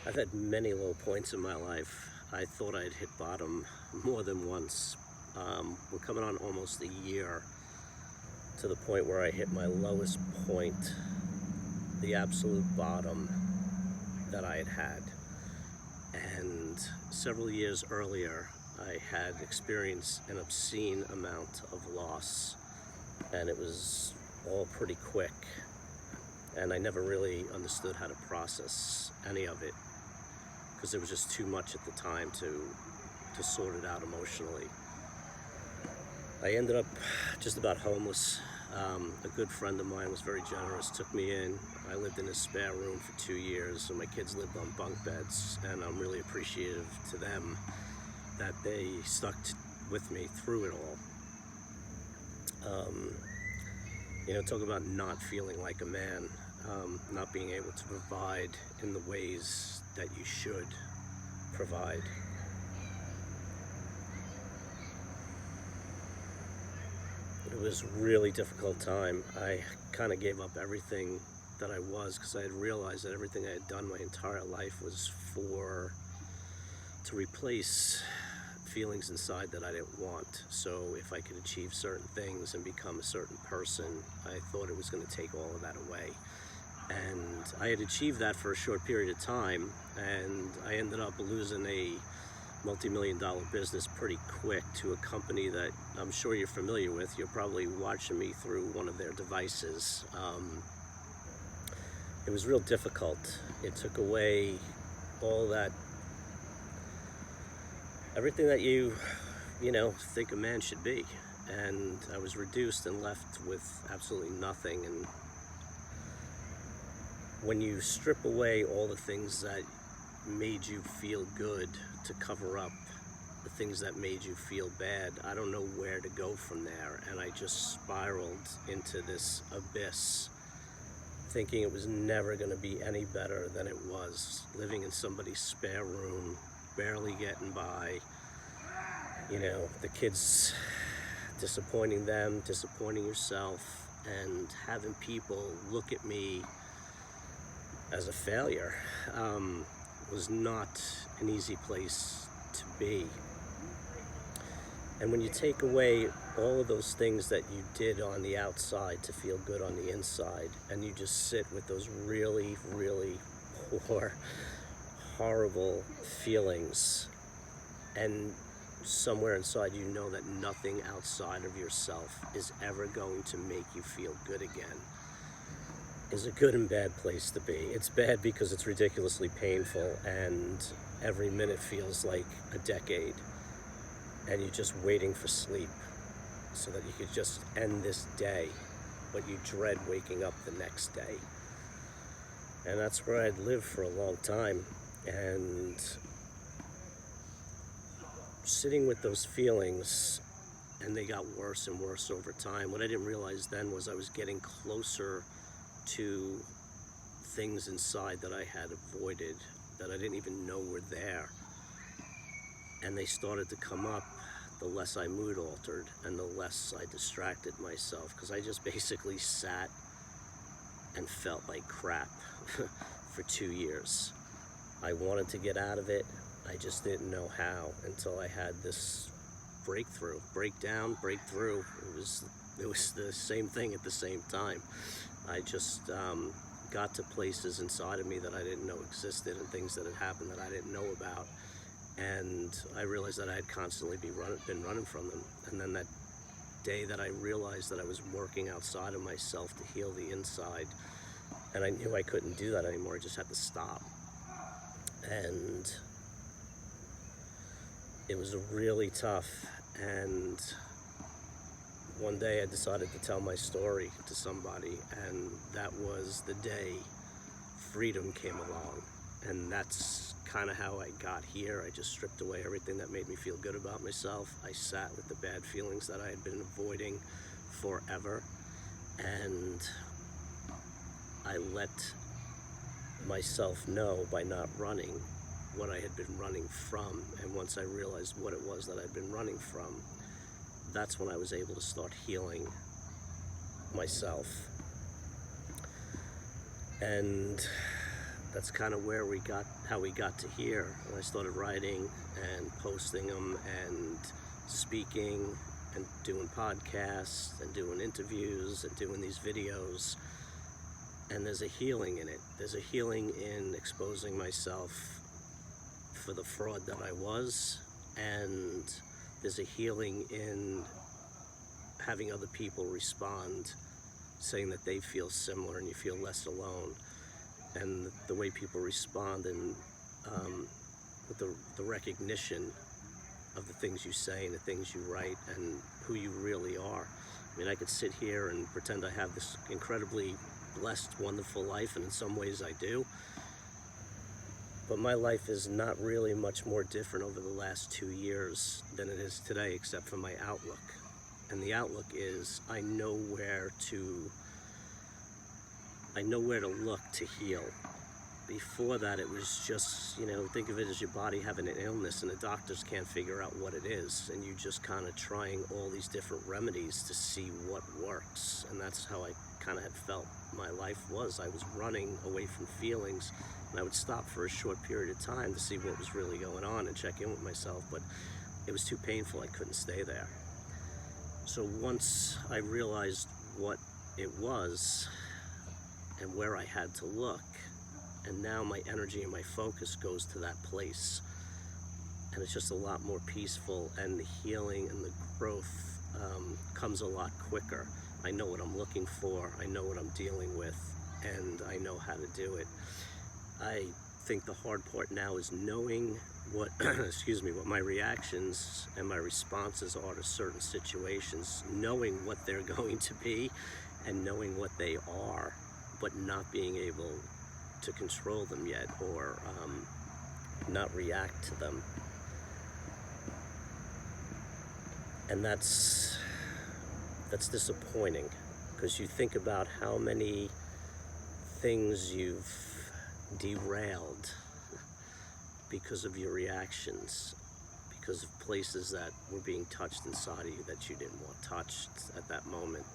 I've had many low points in my life. I thought I'd hit bottom more than once. We're coming on almost a year to the point where I hit my lowest point, the absolute bottom that I had had. And several years earlier, I had experienced an obscene amount of loss, and it was all pretty quick. And I never really understood how to process any of it because it was just too much at the time to sort it out emotionally. I ended up just about homeless. A good friend of mine was very generous, took me in. I lived in a spare room for 2 years, and my kids lived on bunk beds, and I'm really appreciative to them that they stuck with me through it all. Talk about not feeling like a man, not being able to provide in the ways that you should provide. It was a really difficult time. I kind of gave up everything that I was because I had realized that everything I had done my entire life was to replace feelings inside that I didn't want. So if I could achieve certain things and become a certain person, I thought it was going to take all of that away. And I had achieved that for a short period of time, and I ended up losing a multi-million-dollar business pretty quick to a company that I'm sure you're familiar with. You're probably watching me through one of their devices. It was real difficult. It took away all that, everything that you think a man should be. And I was reduced and left with absolutely nothing. And when you strip away all the things that made you feel good to cover up the things that made you feel bad, I don't know where to go from there. And I just spiraled into this abyss, thinking it was never going to be any better than it was, living in somebody's spare room, barely getting by, the kids, disappointing them, disappointing yourself, and having people look at me as a failure was not an easy place to be. And when you take away all of those things that you did on the outside to feel good on the inside, and you just sit with those really, really poor, horrible feelings, and somewhere inside you know that nothing outside of yourself is ever going to make you feel good again, is a good and bad place to be. It's bad because it's ridiculously painful, and every minute feels like a decade, and you're just waiting for sleep so that you could just end this day, but you dread waking up the next day. And that's where I'd lived for a long time, and sitting with those feelings, and they got worse and worse over time. What I didn't realize then was I was getting closer to things inside that I had avoided, that I didn't even know were there. And they started to come up the less I mood altered and the less I distracted myself, because I just basically sat and felt like crap for 2 years. I wanted to get out of it. I just didn't know how until I had this breakthrough. Breakdown, breakthrough. It was the same thing at the same time. I just got to places inside of me that I didn't know existed, and things that had happened that I didn't know about. And I realized that I had constantly been running from them. And then that day that I realized that I was working outside of myself to heal the inside, and I knew I couldn't do that anymore. I just had to stop. And it was really tough. And one day I decided to tell my story to somebody, and that was the day freedom came along. And that's kind of how I got here. I just stripped away everything that made me feel good about myself. I sat with the bad feelings that I had been avoiding forever, and I let myself know by not running what I had been running from. And once I realized what it was that I'd been running from, that's when I was able to start healing myself. And that's kind of how we got to here. And I started writing and posting them and speaking and doing podcasts and doing interviews and doing these videos. And there's a healing in it. There's a healing in exposing myself for the fraud that I was, and there's a healing in having other people respond, saying that they feel similar and you feel less alone. And the way people respond, and with the recognition of the things you say and the things you write and who you really are. I mean, I could sit here and pretend I have this incredibly blessed, wonderful life, and in some ways I do. But my life is not really much more different over the last 2 years than it is today, except for my outlook. And the outlook is I know where to look to heal. Before that, it was just, think of it as your body having an illness and the doctors can't figure out what it is, and you just kind of trying all these different remedies to see what works. And that's how I kind of had felt my life was. I was running away from feelings, and I would stop for a short period of time to see what was really going on and check in with myself, but it was too painful. I couldn't stay there. So once I realized what it was and where I had to look, and now my energy and my focus goes to that place, and it's just a lot more peaceful, and the healing and the growth comes a lot quicker. I know what I'm looking for, I know what I'm dealing with, and I know how to do it. I think the hard part now is knowing what what my reactions and my responses are to certain situations, knowing what they're going to be and knowing what they are, but not being able to control them yet, or not react to them. And that's disappointing, because you think about how many things you've derailed because of your reactions, because of places that were being touched inside of you that you didn't want touched at that moment,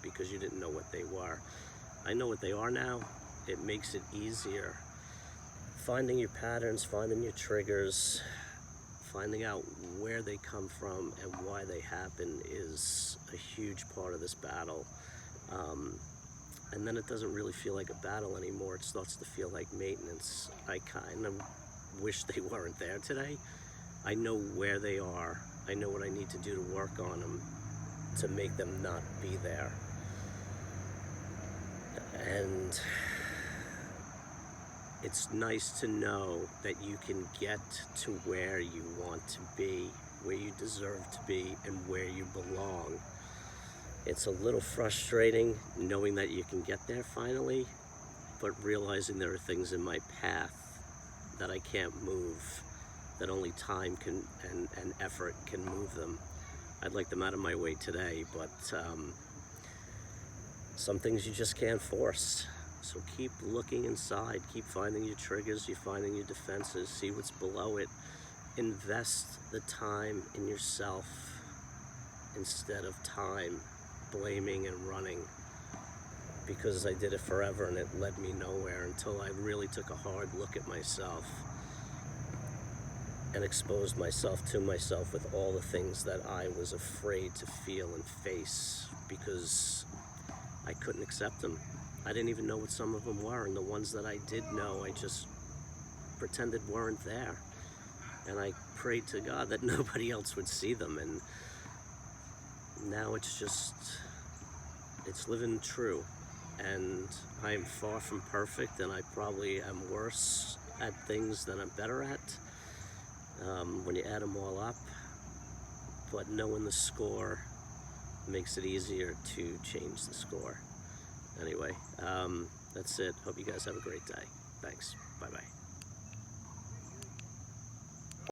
because you didn't know what they were. I know what they are now. It makes it easier. Finding your patterns, finding your triggers, finding out where they come from and why they happen is a huge part of this battle. And then it doesn't really feel like a battle anymore. It starts to feel like maintenance. I kind of wish they weren't there today. I know where they are. I know what I need to do to work on them to make them not be there. And it's nice to know that you can get to where you want to be, where you deserve to be, and where you belong. It's a little frustrating knowing that you can get there finally, but realizing there are things in my path that I can't move, that only time can and effort can move them. I'd like them out of my way today, but some things you just can't force. So keep looking inside, keep finding your triggers, you're finding your defenses, see what's below it. Invest the time in yourself instead of time blaming and running, because I did it forever and it led me nowhere until I really took a hard look at myself and exposed myself to myself with all the things that I was afraid to feel and face because I couldn't accept them. I didn't even know what some of them were, and the ones that I did know, I just pretended weren't there. And I prayed to God that nobody else would see them, and now it's living true. And I am far from perfect, and I probably am worse at things than I'm better at when you add them all up. But knowing the score makes it easier to change the score. Anyway, that's it. Hope you guys have a great day. Thanks. Bye-bye.